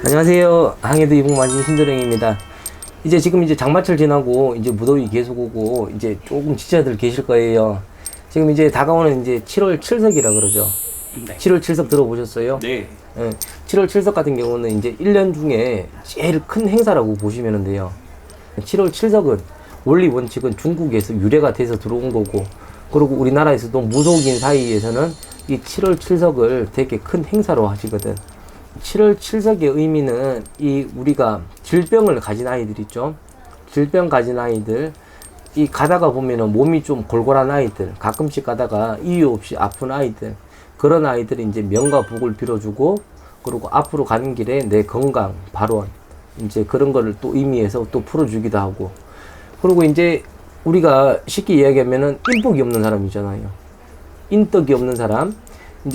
안녕하세요. 항해도 이북만신 신도령입니다. 지금 장마철 지나고 무더위 계속 오고 조금 지쳐들 계실 거예요. 지금 다가오는 7월 칠석이라 그러죠. 네. 7월 칠석 들어보셨어요? 네. 7월 칠석 같은 경우는 1년 중에 제일 큰 행사라고 보시면 돼요. 7월 칠석은 원리 원칙은 중국에서 유래가 돼서 들어온 거고, 그리고 우리나라에서도 무속인 사이에서는 이 7월 칠석을 되게 큰 행사로 하시거든. 7월 칠석의 의미는 우리가 질병을 가진 아이들 있죠. 질병 가진 아이들, 가다가 보면은 몸이 좀 골골한 아이들, 가끔씩 가다가 이유 없이 아픈 아이들, 그런 아이들이 명과 복을 빌어주고, 그리고 앞으로 가는 길에 내 건강, 발원, 그런 거를 또 의미해서 또 풀어주기도 하고, 그리고 우리가 쉽게 이야기하면은 인복이 없는 사람이잖아요. 인덕이 없는 사람,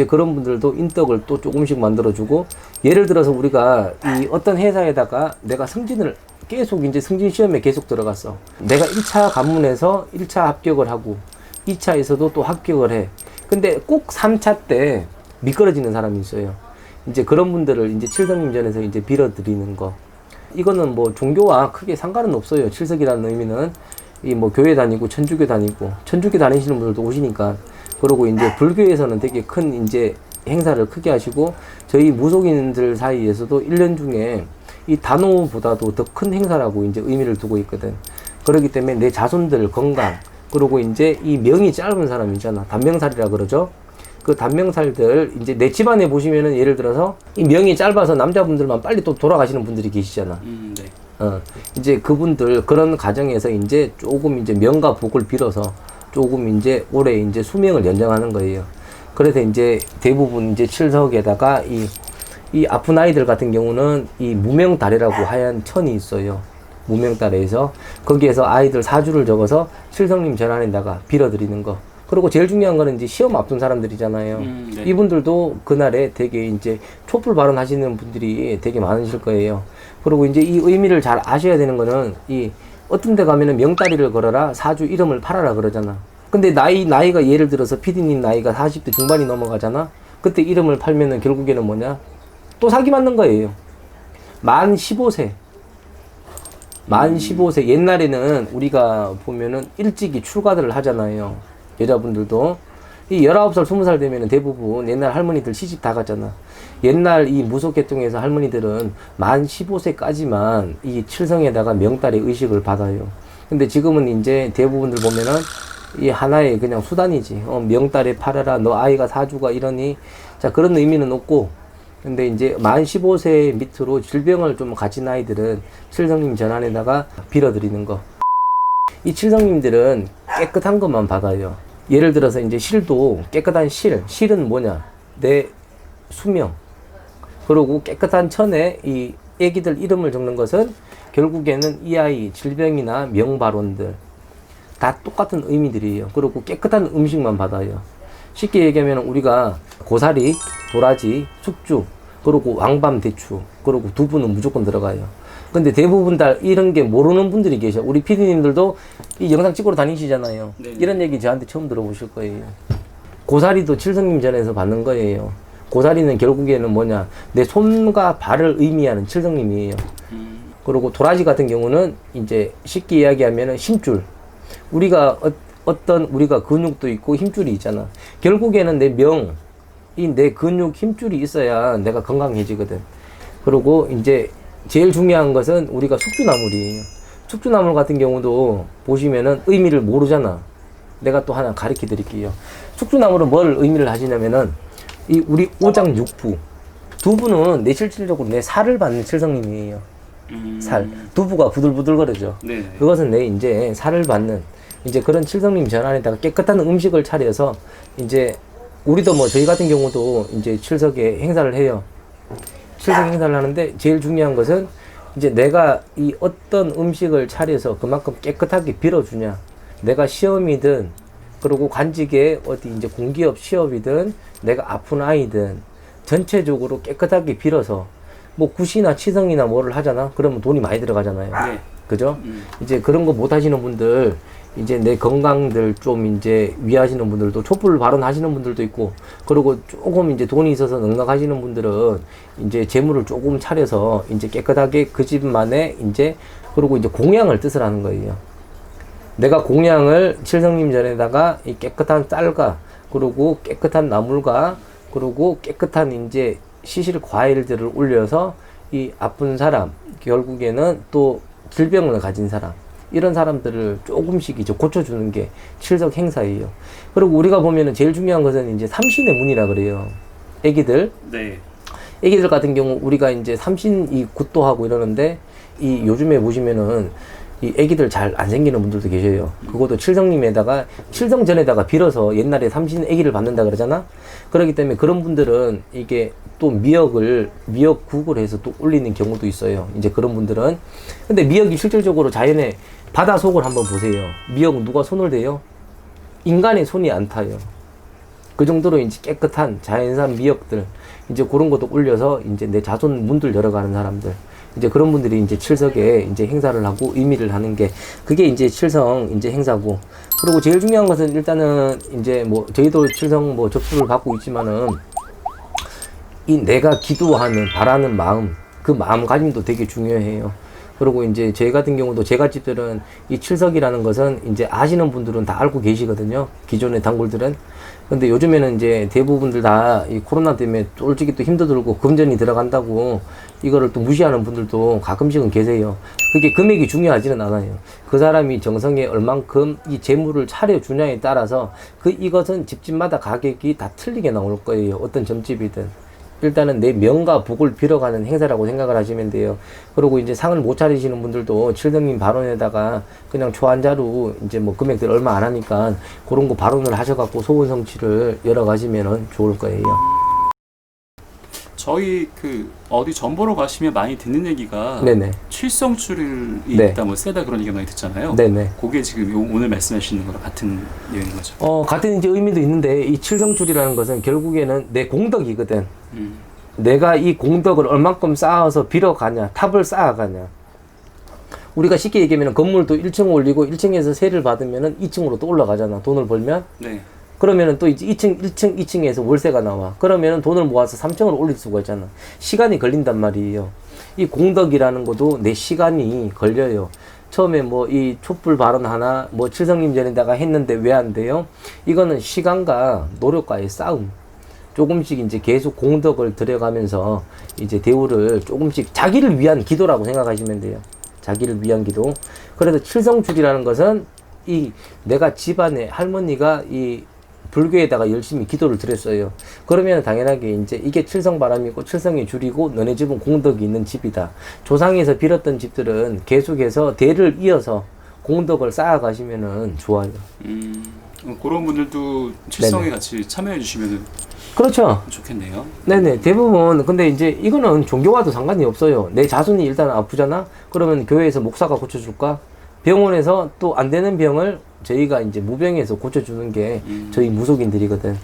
그런 분들도 인덕을 또 조금씩 만들어주고, 예를 들어서 우리가 어떤 회사에다가 내가 승진을 계속 승진 시험에 계속 들어갔어. 내가 1차 관문에서 1차 합격을 하고 2차에서도 또 합격을 해. 근데 꼭 3차 때 미끄러지는 사람이 있어요. 그런 분들을 칠성님 전에서 빌어드리는 거. 이거는 뭐 종교와 크게 상관은 없어요. 칠석이라는 의미는 교회 다니고 천주교 다니고, 천주교 다니시는 분들도 오시니까. 그리고 불교에서는 되게 큰 행사를 크게 하시고, 저희 무속인들 사이에서도 1년 중에 이 단오보다도 더 큰 행사라고 의미를 두고 있거든. 그렇기 때문에 내 자손들 건강, 그리고 이 명이 짧은 사람이잖아. 단명살이라 그러죠. 그 단명살들, 내 집안에 보시면은 예를 들어서 이 명이 짧아서 남자분들만 빨리 또 돌아가시는 분들이 계시잖아. 네. 그분들, 그런 가정에서 조금 명과 복을 빌어서 조금 올해 수명을 연장하는 거예요. 그래서 대부분 칠석에다가 이 아픈 아이들 같은 경우는 이 무명다래라고 하얀 천이 있어요. 무명다래에서 거기에서 아이들 사주를 적어서 칠성님 전안에다가 빌어드리는 거. 그리고 제일 중요한 거는 시험 앞둔 사람들이잖아요. 네. 이분들도 그날에 되게 촛불 발언하시는 분들이 되게 많으실 거예요. 그리고 이 의미를 잘 아셔야 되는 거는 어떤 데 가면은 명다리를 걸어라, 사주 이름을 팔아라 그러잖아. 근데 나이가 예를 들어서 PD님 나이가 40대 중반이 넘어가잖아. 그때 이름을 팔면은 결국에는 뭐냐? 또 사기 맞는 거예요. 만 15세. 만 15세. 옛날에는 우리가 보면은 일찍이 출가들을 하잖아요. 여자분들도. 19살, 20살 되면은 대부분 옛날 할머니들 시집 다 갔잖아. 옛날 이 무속계통에서 할머니들은 만 15세까지만 이 칠성에다가 명달의 의식을 받아요. 근데 지금은 대부분들 보면은 이 하나의 그냥 수단이지. 명달에 팔아라, 너 아이가 사주가 이러니. 자, 그런 의미는 없고. 근데 만 15세 밑으로 질병을 좀 가진 아이들은 칠성님 전안에다가 빌어드리는 거. 이 칠성님들은 깨끗한 것만 받아요. 예를 들어서 실도 깨끗한 실은 뭐냐? 내 수명. 그리고 깨끗한 천에 이 애기들 이름을 적는 것은 결국에는 이 아이 질병이나 명발원들 다 똑같은 의미들이에요. 그리고 깨끗한 음식만 받아요. 쉽게 얘기하면 우리가 고사리, 도라지, 숙주, 그리고 왕밤 대추, 그리고 두부는 무조건 들어가요. 근데 대부분 다 이런 게 모르는 분들이 계셔. 우리 PD님들도 이 영상 찍으러 다니시잖아요. 네네. 이런 얘기 저한테 처음 들어보실 거예요. 고사리도 칠성님 전에서 받는 거예요. 고사리는 결국에는 뭐냐? 내 손과 발을 의미하는 칠성님이에요. 그리고 도라지 같은 경우는 쉽게 이야기하면 힘줄. 우리가 우리가 근육도 있고 힘줄이 있잖아. 결국에는 내 명, 내 근육 힘줄이 있어야 내가 건강해지거든. 그리고 제일 중요한 것은 우리가 숙주나물이에요. 숙주나물 같은 경우도 보시면은 의미를 모르잖아. 내가 또 하나 가르쳐 드릴게요. 숙주나물은 뭘 의미를 하시냐면은 우리 오장육부. 두부는 내 실질적으로 내 살을 받는 칠성님이에요. 살. 두부가 부들부들거리죠. 네. 그것은 내 살을 받는 그런 칠성님 전안에다가 깨끗한 음식을 차려서 우리도 뭐 저희 같은 경우도 칠석에 행사를 해요. 칠석 행사를 하는데 제일 중요한 것은 내가 이 어떤 음식을 차려서 그만큼 깨끗하게 빌어주냐. 내가 시험이든, 그리고 관직에 어디 공기업 취업이든, 내가 아픈 아이든 전체적으로 깨끗하게 빌어서 뭐 굿이나 치성이나 뭐를 하잖아. 그러면 돈이 많이 들어가잖아요. 네. 그죠? 그런 거 못 하시는 분들 이제 내 건강들 좀 이제 위하시는 분들도 촛불 발언하시는 분들도 있고, 그리고 조금 이제 돈이 있어서 넉넉하시는 분들은 이제 재물을 조금 차려서 이제 깨끗하게 그 집만의 이제, 그리고 이제 공양을 뜻을 하는 거예요. 내가 공양을 칠성님 전에다가 이 깨끗한 쌀과, 그리고 깨끗한 나물과, 그리고 깨끗한 이제 시실 과일들을 올려서 이 아픈 사람, 결국에는 또 질병을 가진 사람, 이런 사람들을 조금씩 이제 고쳐주는 게 칠석 행사예요. 그리고 우리가 보면은 제일 중요한 것은 이제 삼신의 문이라 그래요. 애기들. 네. 애기들 같은 경우 우리가 이제 삼신 이 굿도 하고 이러는데, 이 요즘에 보시면은 이 애기들 잘 안 생기는 분들도 계셔요. 그것도 칠성님에다가, 칠성전에다가 빌어서 옛날에 삼신 애기를 받는다 그러잖아? 그렇기 때문에 그런 분들은 이게 또 미역국을 해서 또 올리는 경우도 있어요. 이제 그런 분들은. 근데 미역이 실질적으로 자연의 바다 속을 한번 보세요. 미역 누가 손을 대요? 인간의 손이 안 타요. 그 정도로 이제 깨끗한 자연산 미역들, 이제 그런 것도 올려서 이제 내 자손 문들 열어가는 사람들, 이제 그런 분들이 이제 칠석에 이제 행사를 하고 의미를 하는 게, 그게 이제 칠성 이제 행사고. 그리고 제일 중요한 것은 일단은 이제 뭐 저희도 칠성 뭐 접수를 받고 있지만은, 이 내가 기도하는 바라는 마음, 그 마음가짐도 되게 중요해요. 그리고 이제 저희 같은 경우도 제갓집들은 이 칠석이라는 것은 이제 아시는 분들은 다 알고 계시거든요. 기존의 단골들은. 근데 요즘에는 이제 대부분들 다 이 코로나 때문에 솔직히 또 힘도 들고 금전이 들어간다고 이거를 또 무시하는 분들도 가끔씩은 계세요. 그게 금액이 중요하지는 않아요. 그 사람이 정성에 얼만큼 이 재물을 차려주냐에 따라서 이것은 집집마다 가격이 다 틀리게 나올 거예요. 어떤 점집이든. 일단은 내 명과 복을 빌어가는 행사라고 생각을 하시면 돼요. 그리고 이제 상을 못 차리시는 분들도 칠성님 발언에다가 그냥 초 한 자루 이제 뭐 금액들 얼마 안 하니까 그런 거 발언을 하셔갖고 소원 성취를 열어가시면은 좋을 거예요. 저희 그 어디 전보러 가시면 많이 듣는 얘기가 네네. 칠성줄이 네. 있다 뭐 세다 그런 얘기 많이 듣잖아요. 네네. 그게 지금 오늘 말씀하시는 거랑 같은 내용인 거죠. 같은 이제 의미도 있는데, 이 칠성줄이라는 것은 결국에는 내 공덕이거든. 내가 이 공덕을 얼만큼 쌓아서 빌어가냐, 탑을 쌓아가냐. 우리가 쉽게 얘기하면 건물도 1층 올리고 1층에서 세를 받으면은 2층으로 또 올라가잖아. 돈을 벌면. 네. 그러면은 또 이제 2층에서 월세가 나와. 그러면은 돈을 모아서 3층으로 올릴 수가 있잖아. 시간이 걸린단 말이에요. 이 공덕이라는 것도 내 시간이 걸려요. 처음에 뭐 이 촛불 발언 하나 뭐 칠성님 전에다가 했는데 왜 안 돼요? 이거는 시간과 노력과의 싸움. 조금씩 이제 계속 공덕을 들여가면서 이제 대우를 조금씩 자기를 위한 기도라고 생각하시면 돼요. 자기를 위한 기도. 그래서 칠성줄이라는 것은 이 내가 집안에 할머니가 이 불교에다가 열심히 기도를 드렸어요. 그러면 당연하게 이제 이게 칠성바람이고 칠성의 줄이고 너네 집은 공덕이 있는 집이다. 조상에서 빌었던 집들은 계속해서 대를 이어서 공덕을 쌓아가시면은 좋아요. 그런 분들도 칠성에 네네. 같이 참여해 주시면 그렇죠. 좋겠네요. 네네. 대부분 근데 이제 이거는 종교와도 상관이 없어요. 내 자손이 일단 아프잖아. 그러면 교회에서 목사가 고쳐줄까? 병원에서 또 안 되는 병을 저희가 이제 무병에서 고쳐주는 게 저희 무속인들이거든.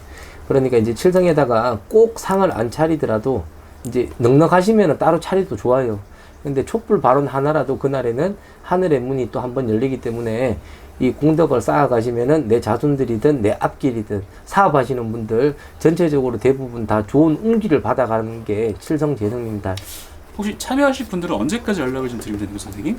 그러니까 이제 칠성에다가 꼭 상을 안 차리더라도 이제 넉넉하시면 따로 차려도 좋아요. 근데 촛불 발언 하나라도 그날에는 하늘의 문이 또 한번 열리기 때문에 이 공덕을 쌓아가시면은 내 자손들이든 내 앞길이든 사업하시는 분들 전체적으로 대부분 다 좋은 운기를 받아가는 게 칠성재성입니다. 혹시 참여하실 분들은 언제까지 연락을 좀 드리면 되는 거죠, 선생님?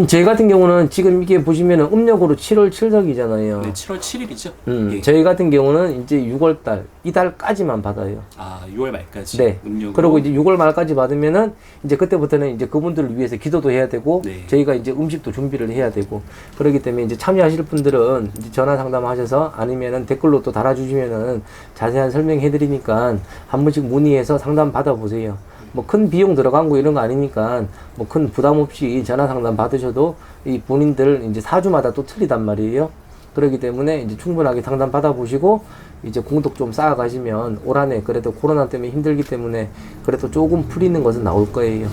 저희 같은 경우는 지금 이게 보시면은 음력으로 7월 7석이잖아요. 네, 7월 7일이죠. 예. 저희 같은 경우는 이제 6월달, 이달까지만 받아요. 아, 6월 말까지. 네. 음력으로. 그리고 이제 6월 말까지 받으면은 이제 그때부터는 이제 그분들을 위해서 기도도 해야 되고, 네. 저희가 이제 음식도 준비를 해야 되고, 그렇기 때문에 이제 참여하실 분들은 이제 전화 상담하셔서 아니면은 댓글로 또 달아주시면은 자세한 설명해 드리니까 한 번씩 문의해서 상담 받아보세요. 뭐 큰 비용 들어간 거 이런 거 아니니까 뭐 큰 부담 없이 전화 상담 받으셔도 이 본인들 이제 사주마다 또 틀리단 말이에요. 그렇기 때문에 이제 충분하게 상담 받아보시고 이제 공덕 좀 쌓아가시면 올 한해 그래도 코로나 때문에 힘들기 때문에 그래도 조금 풀리는 것은 나올 거예요.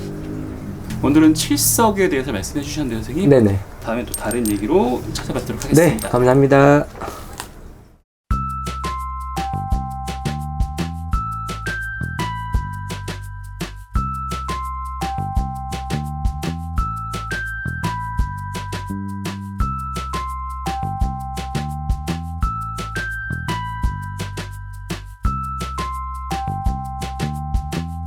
오늘은 칠석에 대해서 말씀해 주셨는데 선생님. 네네. 다음에 또 다른 얘기로 찾아뵙도록 네, 하겠습니다. 감사합니다.